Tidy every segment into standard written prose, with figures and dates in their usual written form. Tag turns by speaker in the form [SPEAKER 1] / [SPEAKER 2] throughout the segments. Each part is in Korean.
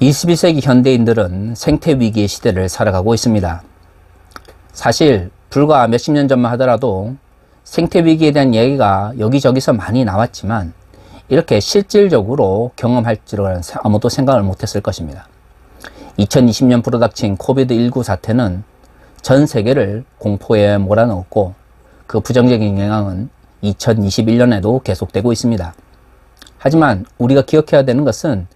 [SPEAKER 1] 21세기 현대인들은 생태위기의 시대를 살아가고 있습니다. 사실 불과 몇십 년 전만 하더라도 생태위기에 대한 얘기가 여기저기서 많이 나왔지만 이렇게 실질적으로 경험할 줄은 아무도 생각을 못했을 것입니다. 2020년 불어닥친 코비드19 사태는 전 세계를 공포에 몰아넣었고 그 부정적인 영향은 2021년에도 계속되고 있습니다. 하지만 우리가 기억해야 되는 것은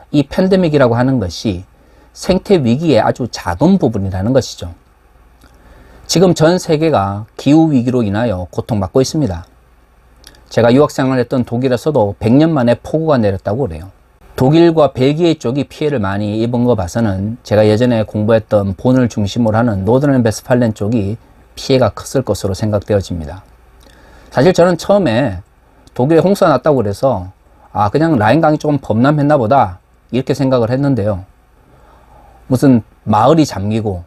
[SPEAKER 1] 이 팬데믹이라고 하는 것이 생태위기의 아주 작은 부분이라는 것이죠. 지금 전 세계가 기후위기로 인하여 고통받고 있습니다. 제가 유학생활을 했던 독일에서도 100년 만에 폭우가 내렸다고 그래요. 독일과 벨기에 쪽이 피해를 많이 입은 거 봐서는 제가 예전에 공부했던 본을 중심으로 하는 노드렌베스팔렌 쪽이 피해가 컸을 것으로 생각되어집니다. 사실 저는 처음에 독일에 홍수가 났다고 그래서 그냥 라인강이 조금 범람했나 보다 이렇게 생각을 했는데요. 무슨 마을이 잠기고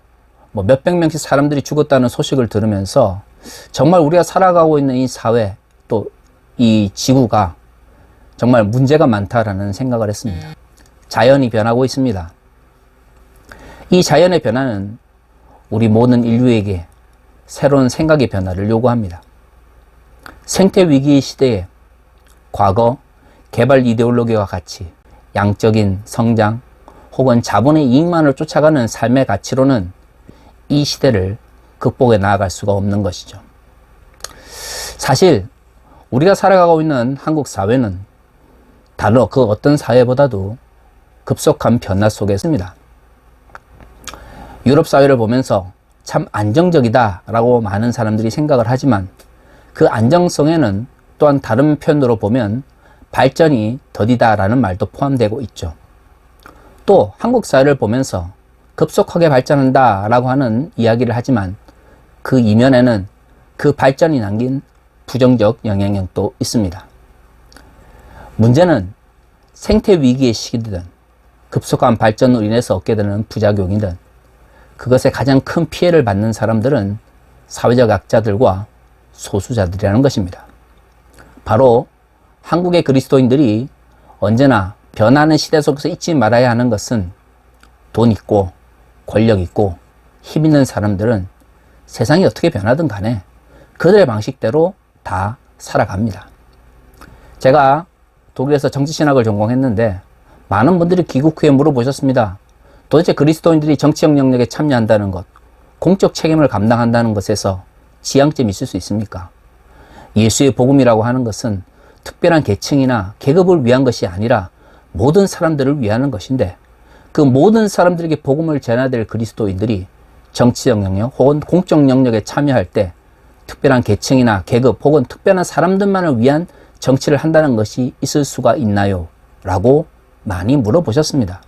[SPEAKER 1] 몇백 명씩 사람들이 죽었다는 소식을 들으면서 정말 우리가 살아가고 있는 이 사회 또 이 지구가 정말 문제가 많다라는 생각을 했습니다. 자연이 변하고 있습니다. 이 자연의 변화는 우리 모든 인류에게 새로운 생각의 변화를 요구합니다. 생태위기 시대에 과거 개발 이데올로기와 같이 양적인 성장 혹은 자본의 이익만을 쫓아가는 삶의 가치로는 이 시대를 극복해 나아갈 수가 없는 것이죠. 사실 우리가 살아가고 있는 한국 사회는 다른 그 어떤 사회보다도 급속한 변화 속에 있습니다. 유럽 사회를 보면서 참 안정적이다 라고 많은 사람들이 생각을 하지만 그 안정성에는 또한 다른 편으로 보면 발전이 더디다 라는 말도 포함되고 있죠. 또 한국 사회를 보면서 급속하게 발전한다 라고 하는 이야기를 하지만 그 이면에는 그 발전이 남긴 부정적 영향력도 있습니다. 문제는 생태위기의 시기든 급속한 발전으로 인해서 얻게 되는 부작용이든 그것에 가장 큰 피해를 받는 사람들은 사회적 약자들과 소수자들이라는 것입니다. 바로 한국의 그리스도인들이 언제나 변하는 시대 속에서 잊지 말아야 하는 것은 돈 있고 권력 있고 힘 있는 사람들은 세상이 어떻게 변하든 간에 그들의 방식대로 다 살아갑니다. 제가 독일에서 정치신학을 전공했는데 많은 분들이 귀국 후에 물어보셨습니다. 도대체 그리스도인들이 정치적 영역에 참여한다는 것, 공적 책임을 감당한다는 것에서 지향점이 있을 수 있습니까? 예수의 복음이라고 하는 것은 특별한 계층이나 계급을 위한 것이 아니라 모든 사람들을 위하는 것인데 그 모든 사람들에게 복음을 전해야 될 그리스도인들이 정치적 영역 혹은 공적 영역에 참여할 때 특별한 계층이나 계급 혹은 특별한 사람들만을 위한 정치를 한다는 것이 있을 수가 있나요? 라고 많이 물어보셨습니다.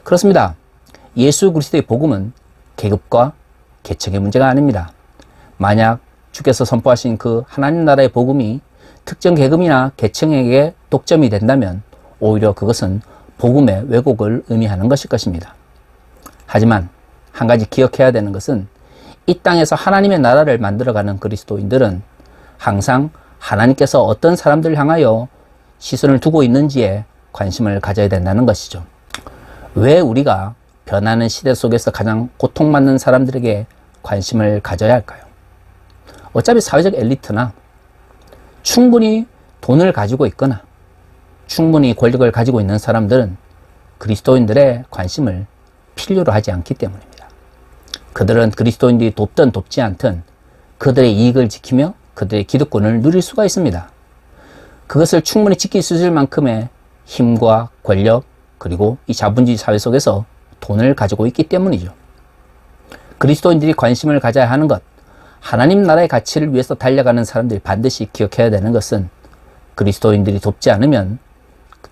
[SPEAKER 1] 그렇습니다. 예수 그리스도의 복음은 계급과 계층의 문제가 아닙니다. 만약 주께서 선포하신 그 하나님 나라의 복음이 특정 계급이나 계층에게 독점이 된다면 오히려 그것은 복음의 왜곡을 의미하는 것일 것입니다. 하지만 한 가지 기억해야 되는 것은 이 땅에서 하나님의 나라를 만들어가는 그리스도인들은 항상 하나님께서 어떤 사람들을 향하여 시선을 두고 있는지에 관심을 가져야 된다는 것이죠. 왜 우리가 변하는 시대 속에서 가장 고통받는 사람들에게 관심을 가져야 할까요? 어차피 사회적 엘리트나 충분히 돈을 가지고 있거나 충분히 권력을 가지고 있는 사람들은 그리스도인들의 관심을 필요로 하지 않기 때문입니다. 그들은 그리스도인들이 돕든 돕지 않든 그들의 이익을 지키며 그들의 기득권을 누릴 수가 있습니다. 그것을 충분히 지킬 수 있을 만큼의 힘과 권력 그리고 이 자본주의 사회 속에서 돈을 가지고 있기 때문이죠. 그리스도인들이 관심을 가져야 하는 것, 하나님 나라의 가치를 위해서 달려가는 사람들이 반드시 기억해야 되는 것은 그리스도인들이 돕지 않으면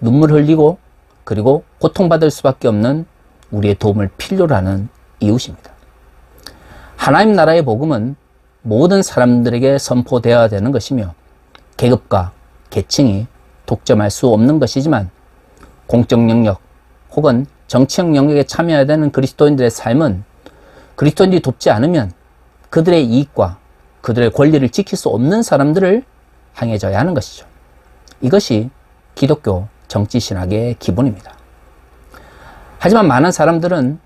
[SPEAKER 1] 눈물 흘리고 그리고 고통받을 수밖에 없는 우리의 도움을 필요로 하는 이웃입니다. 하나님 나라의 복음은 모든 사람들에게 선포되어야 되는 것이며 계급과 계층이 독점할 수 없는 것이지만 공적 영역 혹은 정치적 영역에 참여해야 되는 그리스도인들의 삶은 그리스도인들이 돕지 않으면 그들의 이익과 그들의 권리를 지킬 수 없는 사람들을 향해져야 하는 것이죠. 이것이 기독교 정치신학의 기본입니다. 하지만 많은 사람들은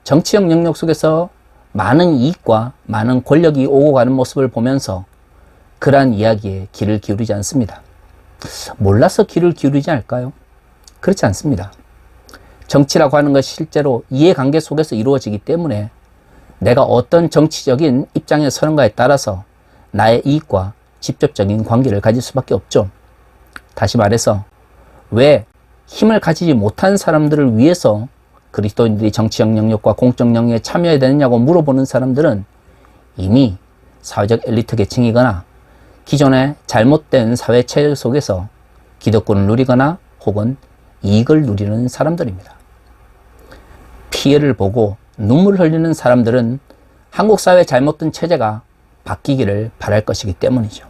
[SPEAKER 1] 정치적 영역 속에서 많은 이익과 많은 권력이 오고 가는 모습을 보면서 그러한 이야기에 귀를 기울이지 않습니다. 몰라서 귀를 기울이지 않을까요? 그렇지 않습니다. 정치라고 하는 것이 실제로 이해관계 속에서 이루어지기 때문에 내가 어떤 정치적인 입장에 서는가에 따라서 나의 이익과 직접적인 관계를 가질 수밖에 없죠. 다시 말해서 왜 힘을 가지지 못한 사람들을 위해서 그리스도인들이 정치적 영역과 공적 영역에 참여해야 되느냐고 물어보는 사람들은 이미 사회적 엘리트 계층이거나 기존의 잘못된 사회 체제 속에서 기득권을 누리거나 혹은 이익을 누리는 사람들입니다. 피해를 보고 눈물 흘리는 사람들은 한국 사회의 잘못된 체제가 바뀌기를 바랄 것이기 때문이죠.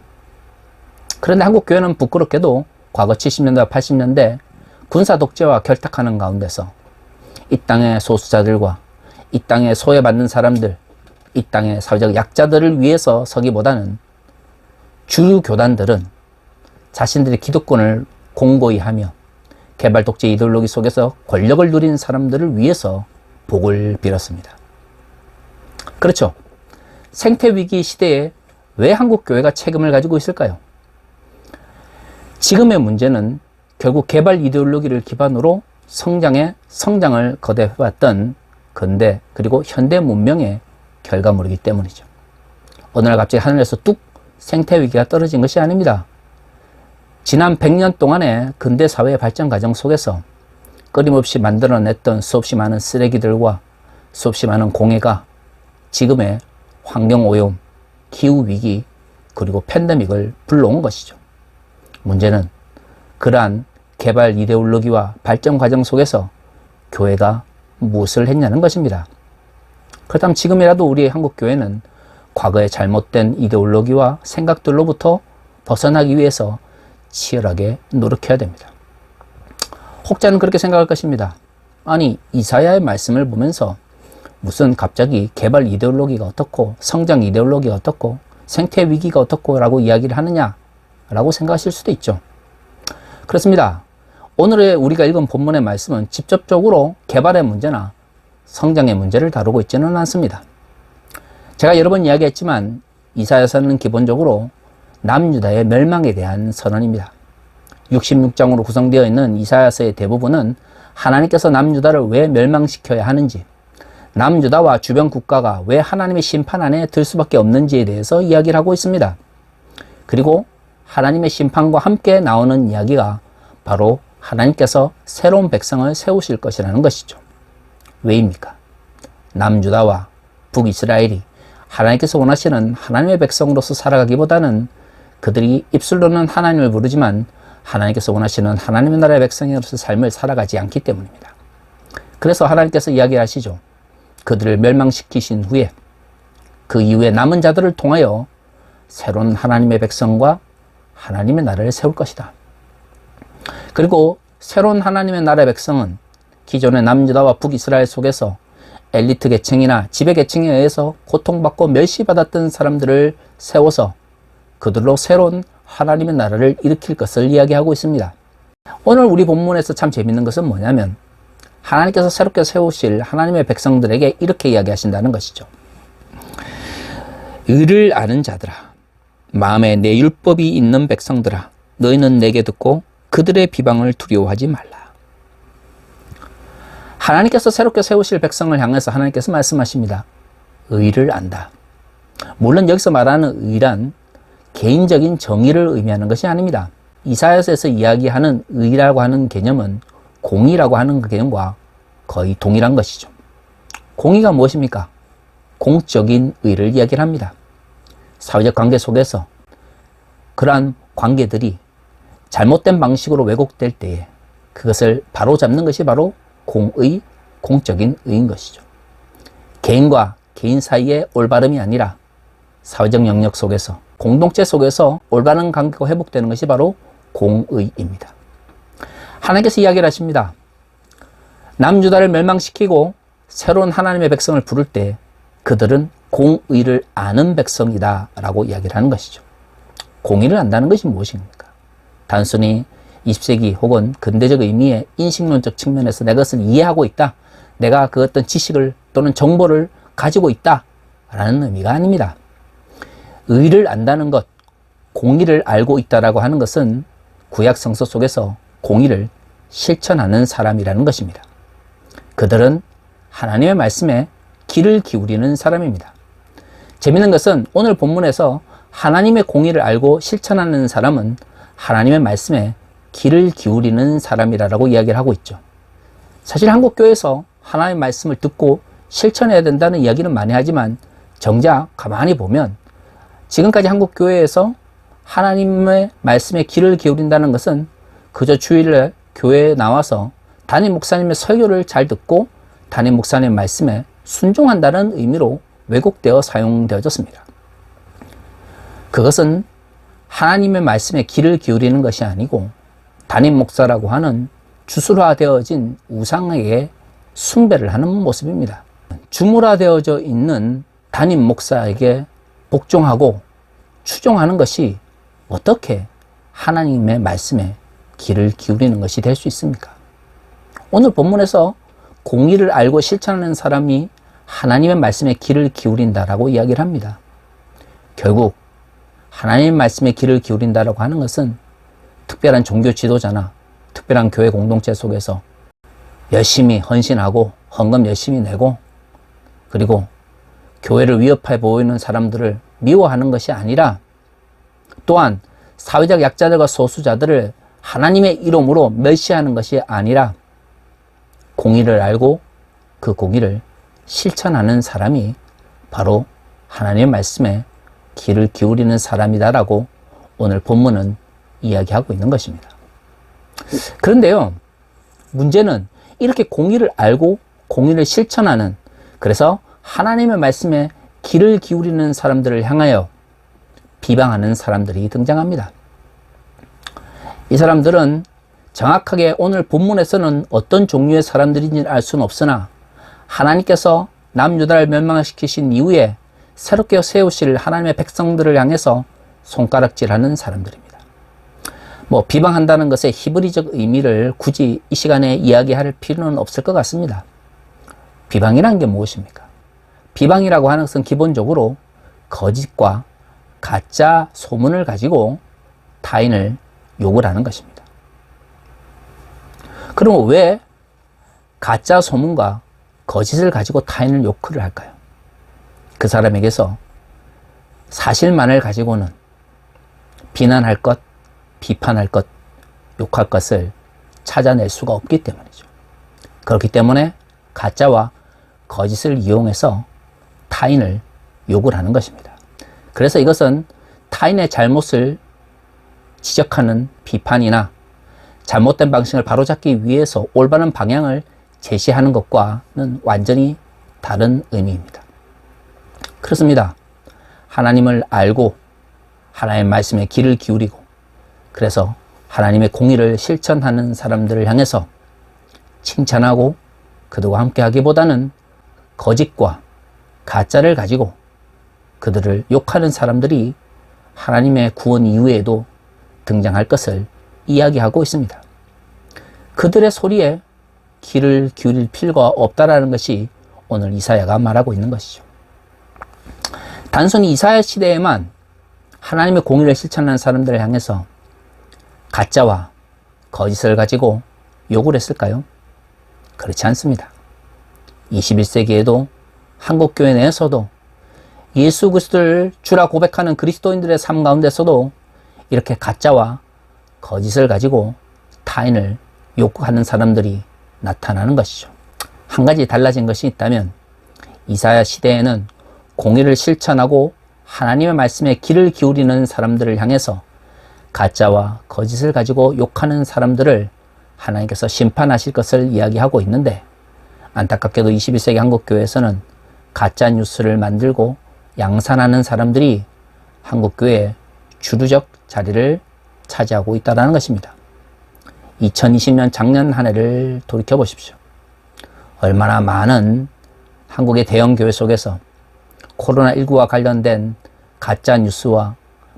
[SPEAKER 1] 그런데 한국 교회는 부끄럽게도 과거 70년대와 80년대 군사 독재와 결탁하는 가운데서 이 땅의 소수자들과 이 땅에 소외받는 사람들, 이 땅의 사회적 약자들을 위해서 서기보다는 주류 교단들은 자신들의 기득권을 공고히 하며 개발 독재 이데올로기 속에서 권력을 누리는 사람들을 위해서 복을 빌었습니다. 그렇죠. 생태위기 시대에 왜 한국 교회가 책임을 가지고 있을까요? 지금의 문제는 결국 개발 이데올로기를 기반으로 성장을 거듭해왔던 근대 그리고 현대 문명의 결과물이기 때문이죠. 어느 날 갑자기 하늘에서 뚝 생태위기가 떨어진 것이 아닙니다. 지난 100년 동안의 근대 사회의 발전 과정 속에서 끊임없이 만들어냈던 수없이 많은 쓰레기들과 수없이 많은 공해가 지금의 환경오염, 기후위기, 그리고 팬데믹을 불러온 것이죠. 문제는 그러한 개발 이데올로기와 발전 과정 속에서 교회가 무엇을 했냐는 것입니다. 그렇다면 지금이라도 우리의 한국교회는 과거의 잘못된 이데올로기와 생각들로부터 벗어나기 위해서 치열하게 노력해야 됩니다. 혹자는 그렇게 생각할 것입니다. 아니, 이사야의 말씀을 보면서 무슨 갑자기 개발 이데올로기가 어떻고 성장 이데올로기가 어떻고 생태 위기가 어떻고 라고 이야기를 하느냐 라고 생각하실 수도 있죠. 그렇습니다. 오늘의 우리가 읽은 본문의 말씀은 직접적으로 개발의 문제나 성장의 문제를 다루고 있지는 않습니다. 제가 여러 번 이야기했지만 이사야서는 기본적으로 남유다의 멸망에 대한 선언입니다. 66장으로 구성되어 있는 이사야서의 대부분은 하나님께서 남유다를 왜 멸망시켜야 하는지, 남유다와 주변 국가가 왜 하나님의 심판 안에 들 수밖에 없는지에 대해서 이야기를 하고 있습니다. 그리고 하나님의 심판과 함께 나오는 이야기가 바로 하나님께서 새로운 백성을 세우실 것이라는 것이죠. 왜입니까? 남유다와 북이스라엘이 하나님께서 원하시는 하나님의 백성으로서 살아가기보다는 그들이 입술로는 하나님을 부르지만 하나님께서 원하시는 하나님의 나라의 백성으로서 삶을 살아가지 않기 때문입니다. 그래서 하나님께서 이야기하시죠. 그들을 멸망시키신 후에 그 이후에 남은 자들을 통하여 새로운 하나님의 백성과 하나님의 나라를 세울 것이다. 그리고 새로운 하나님의 나라의 백성은 기존의 남유다와 북이스라엘 속에서 엘리트 계층이나 지배 계층에 의해서 고통받고 멸시받았던 사람들을 세워서 그들로 새로운 하나님의 나라를 일으킬 것을 이야기하고 있습니다. 오늘 우리 본문에서 참 재밌는 것은 뭐냐면 하나님께서 새롭게 세우실 하나님의 백성들에게 이렇게 이야기하신다는 것이죠. 의를 아는 자들아, 마음에 내 율법이 있는 백성들아, 너희는 내게 듣고 그들의 비방을 두려워하지 말라. 하나님께서 새롭게 세우실 백성을 향해서 하나님께서 말씀하십니다. 의를 안다. 물론 여기서 말하는 의란 개인적인 정의를 의미하는 것이 아닙니다. 이사야서에서 이야기하는 의라고 하는 개념은 공의라고 하는 그 개념과 거의 동일한 것이죠. 공의가 무엇입니까? 공적인 의를 이야기를 합니다. 사회적 관계 속에서 그러한 관계들이 잘못된 방식으로 왜곡될 때에 그것을 바로잡는 것이 바로 공의, 공적인 의인 것이죠. 개인과 개인 사이의 올바름이 아니라 사회적 영역 속에서 공동체 속에서 올바른 관계가 회복되는 것이 바로 공의입니다. 하나님께서 이야기를 하십니다. 남유다를 멸망시키고 새로운 하나님의 백성을 부를 때 그들은 공의를 아는 백성이다 라고 이야기를 하는 것이죠. 공의를 안다는 것이 무엇입니까? 단순히 20세기 혹은 근대적 의미의 인식론적 측면에서 내가 그것을 이해하고 있다, 내가 그 어떤 지식을 또는 정보를 가지고 있다라는 의미가 아닙니다. 의를 안다는 것, 공의를 알고 있다라고 하는 것은 구약 성서 속에서 공의를 실천하는 사람이라는 것입니다. 그들은 하나님의 말씀에 귀를 기울이는 사람입니다. 재미있는 것은 오늘 본문에서 하나님의 공의를 알고 실천하는 사람은 하나님의 말씀에 귀를 기울이는 사람이라고 이야기를 하고 있죠. 사실 한국 교회에서 하나님의 말씀을 듣고 실천해야 된다는 이야기는 많이 하지만 정작 가만히 보면 지금까지 한국 교회에서 하나님의 말씀에 귀를 기울인다는 것은 그저 주일에 교회에 나와서 담임 목사님의 설교를 잘 듣고 담임 목사님의 말씀에 순종한다는 의미로 왜곡되어 사용되어졌습니다. 그것은 하나님의 말씀에 귀를 기울이는 것이 아니고 담임 목사라고 하는 주술화되어진 우상에게 숭배를 하는 모습입니다. 주물화되어져 있는 담임 목사에게 복종하고 추종하는 것이 어떻게 하나님의 말씀에 귀를 기울이는 것이 될 수 있습니까? 오늘 본문에서 공의를 알고 실천하는 사람이 하나님의 말씀에 귀를 기울인다라고 이야기를 합니다. 결국 하나님의 말씀에 귀를 기울인다라고 하는 것은 특별한 종교 지도자나 특별한 교회 공동체 속에서 열심히 헌신하고 헌금 열심히 내고 그리고 교회를 위협해 보이는 사람들을 미워하는 것이 아니라 또한 사회적 약자들과 소수자들을 하나님의 이름으로 멸시하는 것이 아니라 공의를 알고 그 공의를 실천하는 사람이 바로 하나님의 말씀에 귀를 기울이는 사람이다라고 오늘 본문은 이야기하고 있는 것입니다. 그런데요, 문제는 이렇게 공의를 알고 공의를 실천하는, 그래서 하나님의 말씀에 귀를 기울이는 사람들을 향하여 비방하는 사람들이 등장합니다. 이 사람들은 정확하게 오늘 본문에서는 어떤 종류의 사람들인지 알 수는 없으나 하나님께서 남유다를 멸망시키신 이후에 새롭게 세우실 하나님의 백성들을 향해서 손가락질하는 사람들입니다. 비방한다는 것의 히브리적 의미를 굳이 이 시간에 이야기할 필요는 없을 것 같습니다. 비방이란 게 무엇입니까? 비방이라고 하는 것은 기본적으로 거짓과 가짜 소문을 가지고 타인을 욕을 하는 것입니다. 그럼 왜 가짜 소문과 거짓을 가지고 타인을 욕을 할까요? 그 사람에게서 사실만을 가지고는 비난할 것, 비판할 것, 욕할 것을 찾아낼 수가 없기 때문이죠. 그렇기 때문에 가짜와 거짓을 이용해서 타인을 욕을 하는 것입니다. 그래서 이것은 타인의 잘못을 지적하는 비판이나 잘못된 방식을 바로잡기 위해서 올바른 방향을 제시하는 것과는 완전히 다른 의미입니다. 그렇습니다. 하나님을 알고 하나님의 말씀에 귀를 기울이고 그래서 하나님의 공의를 실천하는 사람들을 향해서 칭찬하고 그들과 함께 하기보다는 거짓과 가짜를 가지고 그들을 욕하는 사람들이 하나님의 구원 이후에도 등장할 것을 이야기하고 있습니다. 그들의 소리에 귀를 기울일 필요가 없다라는 것이 오늘 이사야가 말하고 있는 것이죠. 단순히 이사야 시대에만 하나님의 공의를 실천하는 사람들을 향해서 가짜와 거짓을 가지고 욕을 했을까요? 그렇지 않습니다. 21세기에도 한국교회 내에서도 예수 그리스도를 주라 고백하는 그리스도인들의 삶 가운데서도 이렇게 가짜와 거짓을 가지고 타인을 욕하는 사람들이 나타나는 것이죠. 한 가지 달라진 것이 있다면 이사야 시대에는 공의를 실천하고 하나님의 말씀에 귀를 기울이는 사람들을 향해서 가짜와 거짓을 가지고 욕하는 사람들을 하나님께서 심판하실 것을 이야기하고 있는데 안타깝게도 21세기 한국교회에서는 가짜 뉴스를 만들고 양산하는 사람들이 한국교회의 주류적 자리를 차지하고 있다는 것입니다. 2020년 작년 한 해를 돌이켜 보십시오. 얼마나 많은 한국의 대형 교회 속에서 코로나19와 관련된 가짜 뉴스와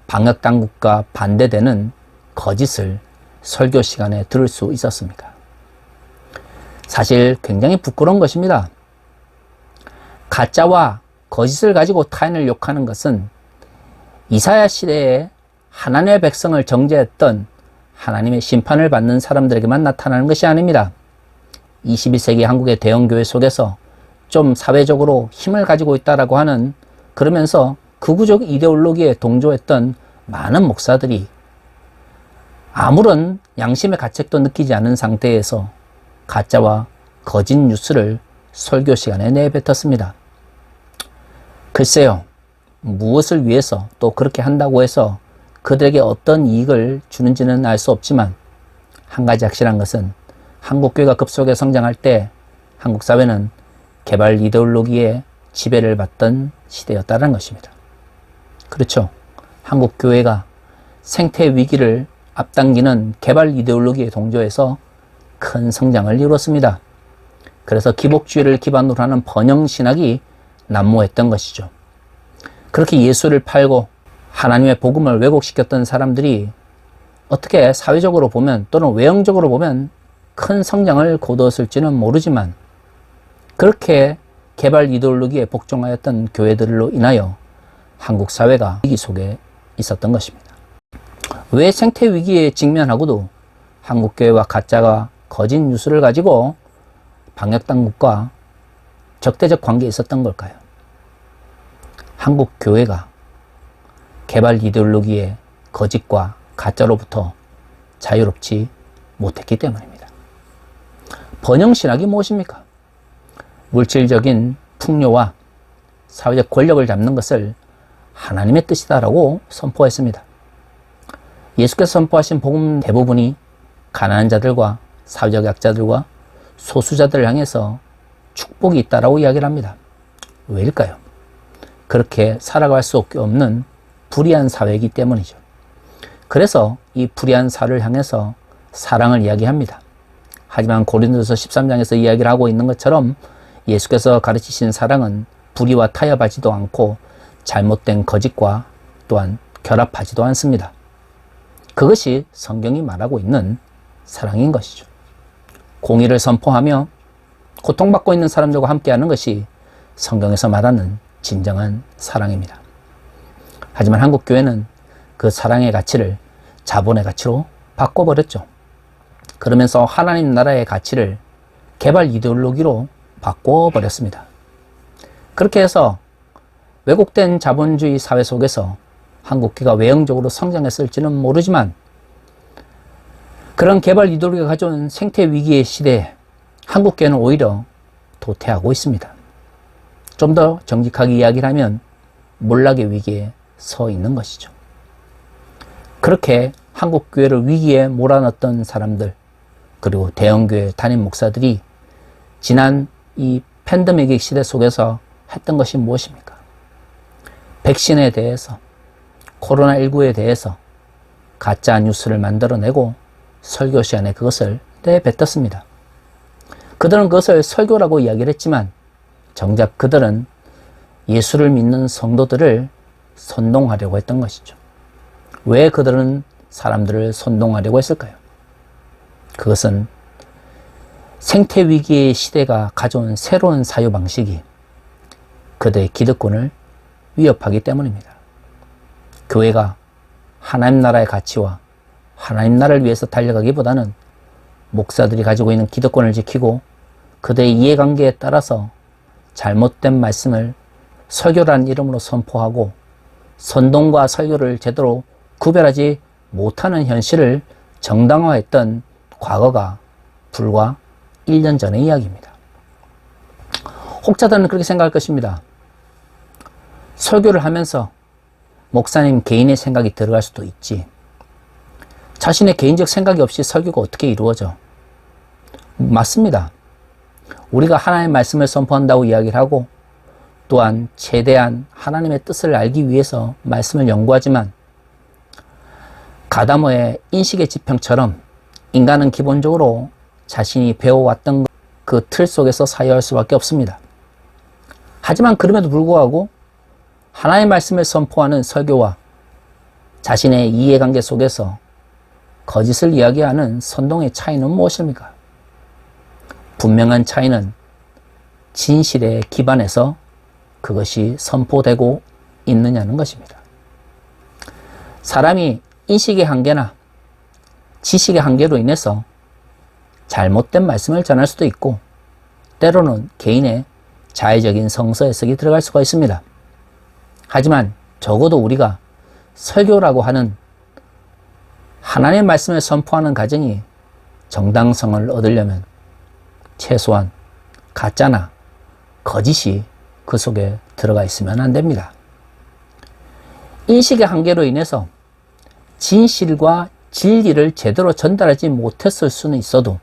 [SPEAKER 1] 방역 당국과 반대되는 거짓을 설교 시간에 들을 수 있었습니까? 사실 굉장히 부끄러운 것입니다. 가짜와 거짓을 가지고 타인을 욕하는 것은 이사야 시대에 하나님의 백성을 정죄했던 하나님의 심판을 받는 사람들에게만 나타나는 것이 아닙니다. 21세기 한국의 대형교회 속에서 좀 사회적으로 힘을 가지고 있다라고 하는, 그러면서 극우적 이데올로기에 동조했던 많은 목사들이 아무런 양심의 가책도 느끼지 않은 상태에서 가짜와 거짓 뉴스를 설교 시간에 내뱉었습니다. 글쎄요, 무엇을 위해서 또 그렇게 한다고 해서 그들에게 어떤 이익을 주는지는 알 수 없지만, 한 가지 확실한 것은 한국교회가 급속하게 성장할 때 한국 사회는 개발 이데올로기에 지배를 받던 시대였다는 것입니다. 그렇죠. 한국교회가 생태 위기를 앞당기는 개발 이데올로기에 동조해서 큰 성장을 이루었습니다. 그래서 기복주의를 기반으로 하는 번영신학이 난무했던 것이죠. 그렇게 예수를 팔고 하나님의 복음을 왜곡시켰던 사람들이 어떻게 사회적으로 보면 또는 외형적으로 보면 큰 성장을 거두었을지는 모르지만, 그렇게 개발 이데올로기에 복종하였던 교회들로 인하여 한국 사회가 위기 속에 있었던 것입니다. 왜 생태 위기에 직면하고도 한국교회와 가짜가 거짓 뉴스를 가지고 방역당국과 적대적 관계에 있었던 걸까요? 한국교회가 개발 이데올로기의 거짓과 가짜로부터 자유롭지 못했기 때문입니다. 번영신학이 무엇입니까? 물질적인 풍요와 사회적 권력을 잡는 것을 하나님의 뜻이다라고 선포했습니다. 예수께서 선포하신 복음 대부분이 가난한 자들과 사회적 약자들과 소수자들을 향해서 축복이 있다라고 이야기를 합니다. 왜일까요? 그렇게 살아갈 수 없는 불의한 사회이기 때문이죠. 그래서 이 불의한 사회를 향해서 사랑을 이야기합니다. 하지만 고린도서 13장에서 이야기를 하고 있는 것처럼 예수께서 가르치신 사랑은 불의와 타협하지도 않고 잘못된 거짓과 또한 결합하지도 않습니다. 그것이 성경이 말하고 있는 사랑인 것이죠. 공의를 선포하며 고통받고 있는 사람들과 함께하는 것이 성경에서 말하는 진정한 사랑입니다. 하지만 한국교회는 그 사랑의 가치를 자본의 가치로 바꿔버렸죠. 그러면서 하나님 나라의 가치를 개발 이데올로기로 바꿔버렸습니다. 그렇게 해서 왜곡된 자본주의 사회 속에서 한국교회가 외형적으로 성장했을지는 모르지만, 그런 개발 이데올로기가 가져온 생태 위기의 시대에 한국교회는 오히려 도태하고 있습니다. 좀 더 정직하게 이야기를 하면 몰락의 위기에 서 있는 것이죠. 그렇게 한국교회를 위기에 몰아넣었던 사람들, 그리고 대형교회 담임 목사들이 지난 이 팬데믹 시대 속에서 했던 것이 무엇입니까? 백신에 대해서, 코로나19에 대해서 가짜 뉴스를 만들어내고 설교 시간에 그것을 내뱉었습니다. 그들은 그것을 설교라고 이야기를 했지만 정작 그들은 예수를 믿는 성도들을 선동하려고 했던 것이죠. 왜 그들은 사람들을 선동하려고 했을까요? 그것은 생태위기의 시대가 가져온 새로운 사유방식이 그들의 기득권을 위협하기 때문입니다. 교회가 하나님 나라의 가치와 하나님 나라를 위해서 달려가기보다는 목사들이 가지고 있는 기득권을 지키고 그들의 이해관계에 따라서 잘못된 말씀을 설교라는 이름으로 선포하고 선동과 설교를 제대로 구별하지 못하는 현실을 정당화했던 과거가 불과 1년 전의 이야기입니다. 혹자들은 그렇게 생각할 것입니다. 설교를 하면서 목사님 개인의 생각이 들어갈 수도 있지. 자신의 개인적 생각이 없이 설교가 어떻게 이루어져? 맞습니다. 우리가 하나님의 말씀을 선포한다고 이야기를 하고 또한 최대한 하나님의 뜻을 알기 위해서 말씀을 연구하지만 가다모의 인식의 지평처럼 인간은 기본적으로 자신이 배워왔던 그 틀 속에서 사유할 수밖에 없습니다. 하지만 그럼에도 불구하고 하나님의 말씀을 선포하는 설교와 자신의 이해관계 속에서 거짓을 이야기하는 선동의 차이는 무엇입니까? 분명한 차이는 진실에 기반해서 그것이 선포되고 있느냐는 것입니다. 사람이 인식의 한계나 지식의 한계로 인해서 잘못된 말씀을 전할 수도 있고, 때로는 개인의 자의적인 성서 해석이 들어갈 수가 있습니다. 하지만 적어도 우리가 설교라고 하는 하나님의 말씀을 선포하는 과정이 정당성을 얻으려면 최소한 가짜나 거짓이 그 속에 들어가 있으면 안 됩니다. 인식의 한계로 인해서 진실과 진리를 제대로 전달하지 못했을 수는 있어도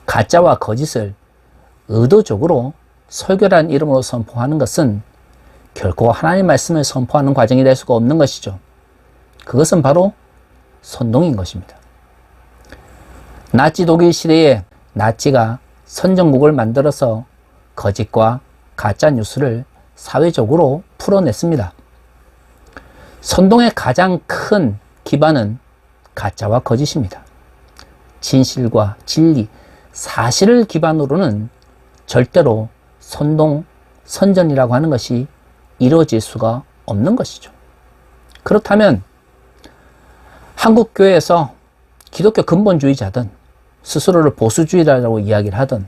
[SPEAKER 1] 가짜와 거짓을 의도적으로 설교라는 이름으로 선포하는 것은 결코 하나님의 말씀을 선포하는 과정이 될 수가 없는 것이죠. 그것은 바로 선동인 것입니다. 나치 독일 시대에 나치가 선전국을 만들어서 거짓과 가짜 뉴스를 사회적으로 풀어냈습니다. 선동의 가장 큰 기반은 가짜와 거짓입니다. 진실과 진리, 사실을 기반으로는 절대로 선전이라고 하는 것이 이루어질 수가 없는 것이죠. 그렇다면 한국교회에서 기독교 근본주의자든 스스로를 보수주의자라고 이야기를 하든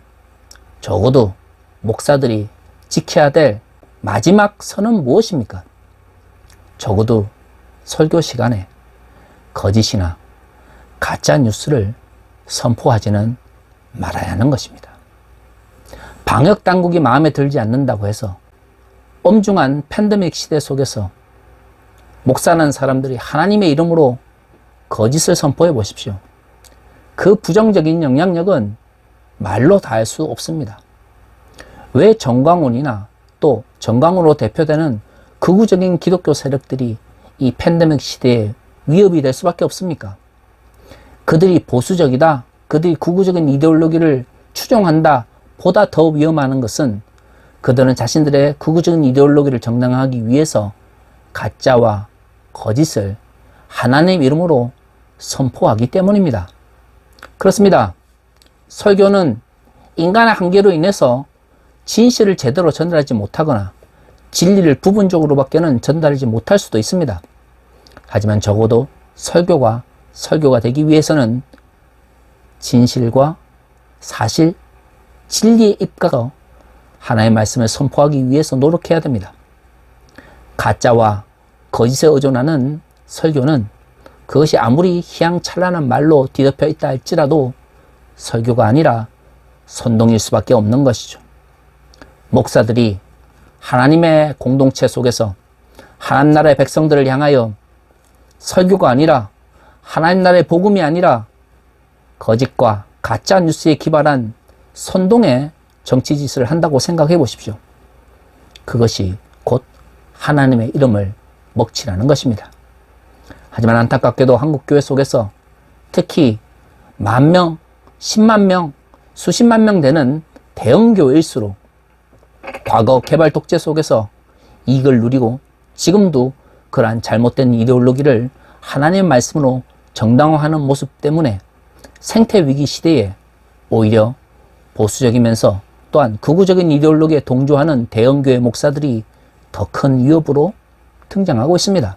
[SPEAKER 1] 적어도 목사들이 지켜야 될 마지막 선은 무엇입니까? 적어도 설교 시간에 거짓이나 가짜 뉴스를 선포하지는 말아야 하는 것입니다. 방역 당국이 마음에 들지 않는다고 해서 엄중한 팬데믹 시대 속에서 목사라는 사람들이 하나님의 이름으로 거짓을 선포해 보십시오. 그 부정적인 영향력은 말로 다 할 수 없습니다. 왜 정광훈이나 또 정광훈으로 대표되는 극우적인 기독교 세력들이 이 팬데믹 시대에 위협이 될 수밖에 없습니까? 그들이 보수적이다, 그들이 극우적인 이데올로기를 추종한다 보다 더 위험한 것은 그들은 자신들의 극우적인 이데올로기를 정당화하기 위해서 가짜와 거짓을 하나님의 이름으로 선포하기 때문입니다. 그렇습니다. 설교는 인간의 한계로 인해서 진실을 제대로 전달하지 못하거나 진리를 부분적으로밖에는 전달하지 못할 수도 있습니다. 하지만 적어도 설교가 되기 위해서는 진실과 사실, 진리에 입각하고 하나님의 말씀을 선포하기 위해서 노력해야 됩니다. 가짜와 거짓에 의존하는 설교는 그것이 아무리 희양찬란한 말로 뒤덮여 있다 할지라도 설교가 아니라 선동일 수밖에 없는 것이죠. 목사들이 하나님의 공동체 속에서 하나님 나라의 백성들을 향하여 설교가 아니라 하나님 나라의 복음이 아니라 거짓과 가짜 뉴스에 기반한 선동의 정치짓을 한다고 생각해 보십시오. 그것이 곧 하나님의 이름을 먹칠하는 것입니다. 하지만 안타깝게도 한국교회 속에서 특히 10,000명, 10만 명, 수십만 명 되는 대형교회일수록 과거 개발 독재 속에서 이익을 누리고 지금도 그러한 잘못된 이데올로기를 하나님의 말씀으로 정당화하는 모습 때문에 생태위기 시대에 오히려 보수적이면서 또한 극우적인 이데올로기에 동조하는 대형교회 목사들이 더 큰 위협으로 등장하고 있습니다.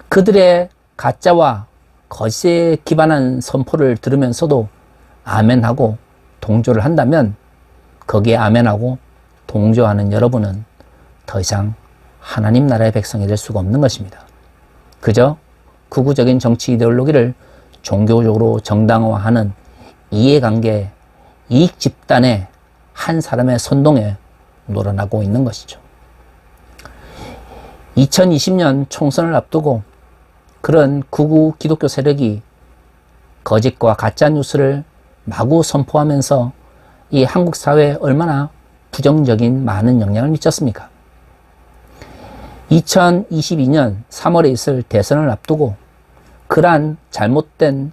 [SPEAKER 1] 그들의 가짜와 거짓에 기반한 선포를 들으면서도 아멘하고 동조를 한다면 거기에 아멘하고 동조하는 여러분은 더 이상 하나님 나라의 백성이 될 수가 없는 것입니다. 그저 극우적인 정치 이데올로기를 종교적으로 정당화하는 이해관계, 이익 집단의 한 사람의 선동에 놀아나고 있는 것이죠. 2020년 총선을 앞두고 그런 극우 기독교 세력이 거짓과 가짜 뉴스를 마구 선포하면서 이 한국 사회에 얼마나 부정적인 많은 영향을 미쳤습니까? 2022년 3월에 있을 대선을 앞두고 그러한 잘못된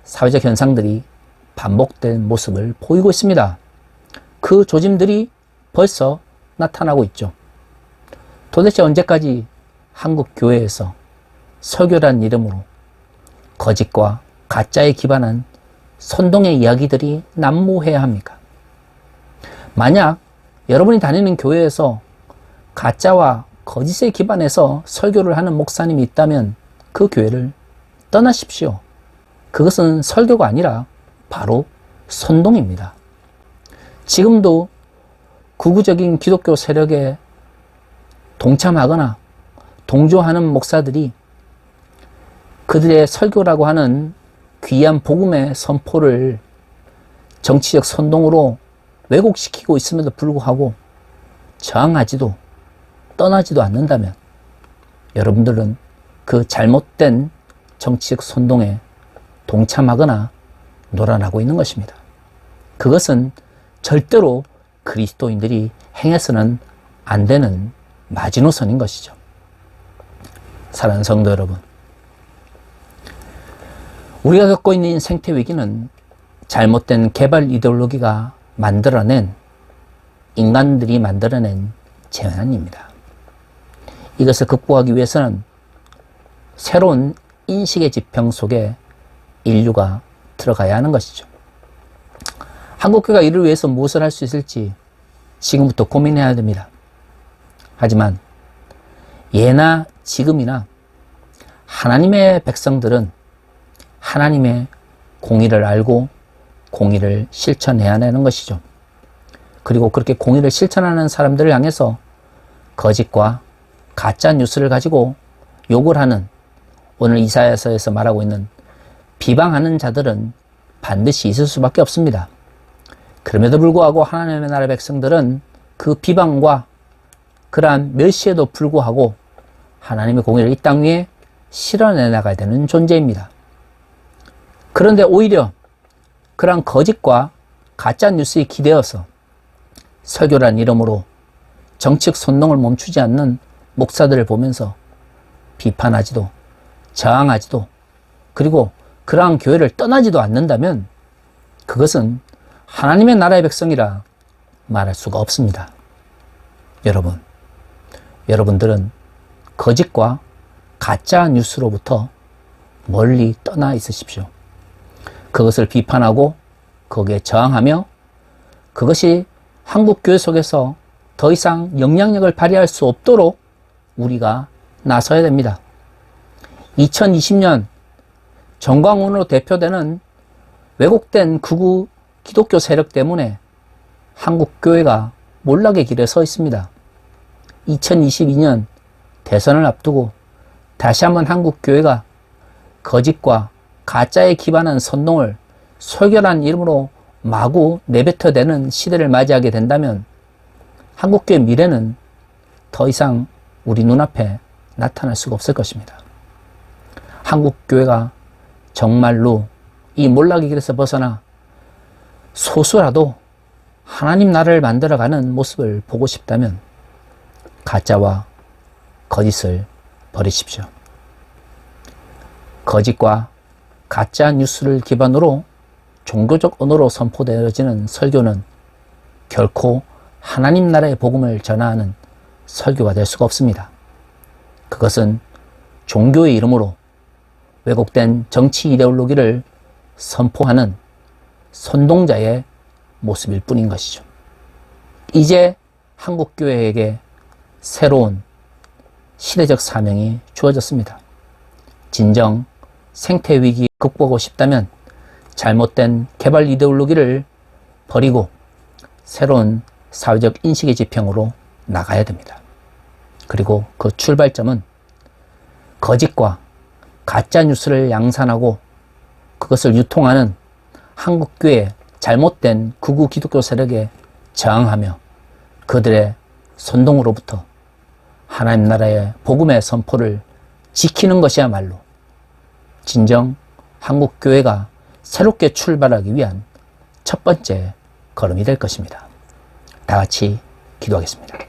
[SPEAKER 1] 사회적 현상들이 반복된 모습을 보이고 있습니다. 그 조짐들이 벌써 나타나고 있죠. 도대체 언제까지 한국 교회에서 설교란 이름으로 거짓과 가짜에 기반한 선동의 이야기들이 난무해야 합니까? 만약 여러분이 다니는 교회에서 가짜와 거짓에 기반해서 설교를 하는 목사님이 있다면 그 교회를 떠나십시오. 그것은 설교가 아니라 바로 선동입니다. 지금도 극우적인 기독교 세력에 동참하거나 동조하는 목사들이 그들의 설교라고 하는 귀한 복음의 선포를 정치적 선동으로 왜곡시키고 있음에도 불구하고 저항하지도 떠나지도 않는다면 여러분들은 그 잘못된 정치적 선동에 동참하거나 놀아나고 있는 것입니다. 그것은 절대로 그리스도인들이 행해서는 안 되는 마지노선인 것이죠. 사랑하는 성도 여러분, 우리가 겪고 있는 생태 위기는 잘못된 개발 이데올로기가 만들어낸, 인간들이 만들어낸 재난입니다. 이것을 극복하기 위해서는 새로운 인식의 지평 속에 인류가 들어가야 하는 것이죠. 한국교회가 이를 위해서 무엇을 할 수 있을지 지금부터 고민해야 됩니다. 하지만 예나 지금이나 하나님의 백성들은 하나님의 공의를 알고 공의를 실천해야 하는 것이죠. 그리고 그렇게 공의를 실천하는 사람들을 향해서 거짓과 가짜 뉴스를 가지고 욕을 하는, 오늘 이사야서에서 말하고 있는 비방하는 자들은 반드시 있을 수밖에 없습니다. 그럼에도 불구하고 하나님의 나라 백성들은 그 비방과 그러한 멸시에도 불구하고 하나님의 공의를 이 땅 위에 실현해 나가야 되는 존재입니다. 그런데 오히려 그러한 거짓과 가짜 뉴스에 기대어서 설교란 이름으로 정치적 선동을 멈추지 않는 목사들을 보면서 비판하지도 저항하지도 그리고 그러한 교회를 떠나지도 않는다면 그것은 하나님의 나라의 백성이라 말할 수가 없습니다. 여러분들은 거짓과 가짜 뉴스로부터 멀리 떠나 있으십시오. 그것을 비판하고 거기에 저항하며 그것이 한국 교회 속에서 더 이상 영향력을 발휘할 수 없도록 우리가 나서야 됩니다. 2020년 정광훈으로 대표되는 왜곡된 극우 기독교 세력 때문에 한국 교회가 몰락의 길에 서 있습니다. 2022년 대선을 앞두고 다시 한번 한국 교회가 거짓과 가짜에 기반한 선동을 솔결한 이름으로 마구 내뱉어대는 시대를 맞이하게 된다면 한국교회 미래는 더 이상 우리 눈앞에 나타날 수가 없을 것입니다. 한국교회가 정말로 이 몰락의 길에서 벗어나 소수라도 하나님 나라를 만들어가는 모습을 보고 싶다면 가짜와 거짓을 버리십시오. 거짓과 가짜 뉴스를 기반으로 종교적 언어로 선포되어지는 설교는 결코 하나님 나라의 복음을 전하는 설교가 될 수가 없습니다. 그것은 종교의 이름으로 왜곡된 정치 이데올로기를 선포하는 선동자의 모습일 뿐인 것이죠. 이제 한국교회에게 새로운 시대적 사명이 주어졌습니다. 진정 생태위기 극복하고 싶다면 잘못된 개발 이데올로기를 버리고 새로운 사회적 인식의 지평으로 나가야 됩니다. 그리고 그 출발점은 거짓과 가짜 뉴스를 양산하고 그것을 유통하는 한국교회 잘못된 극우 기독교 세력에 저항하며 그들의 선동으로부터 하나님 나라의 복음의 선포를 지키는 것이야말로 진정 한국교회가 새롭게 출발하기 위한 첫 번째 걸음이 될 것입니다. 다 같이 기도하겠습니다.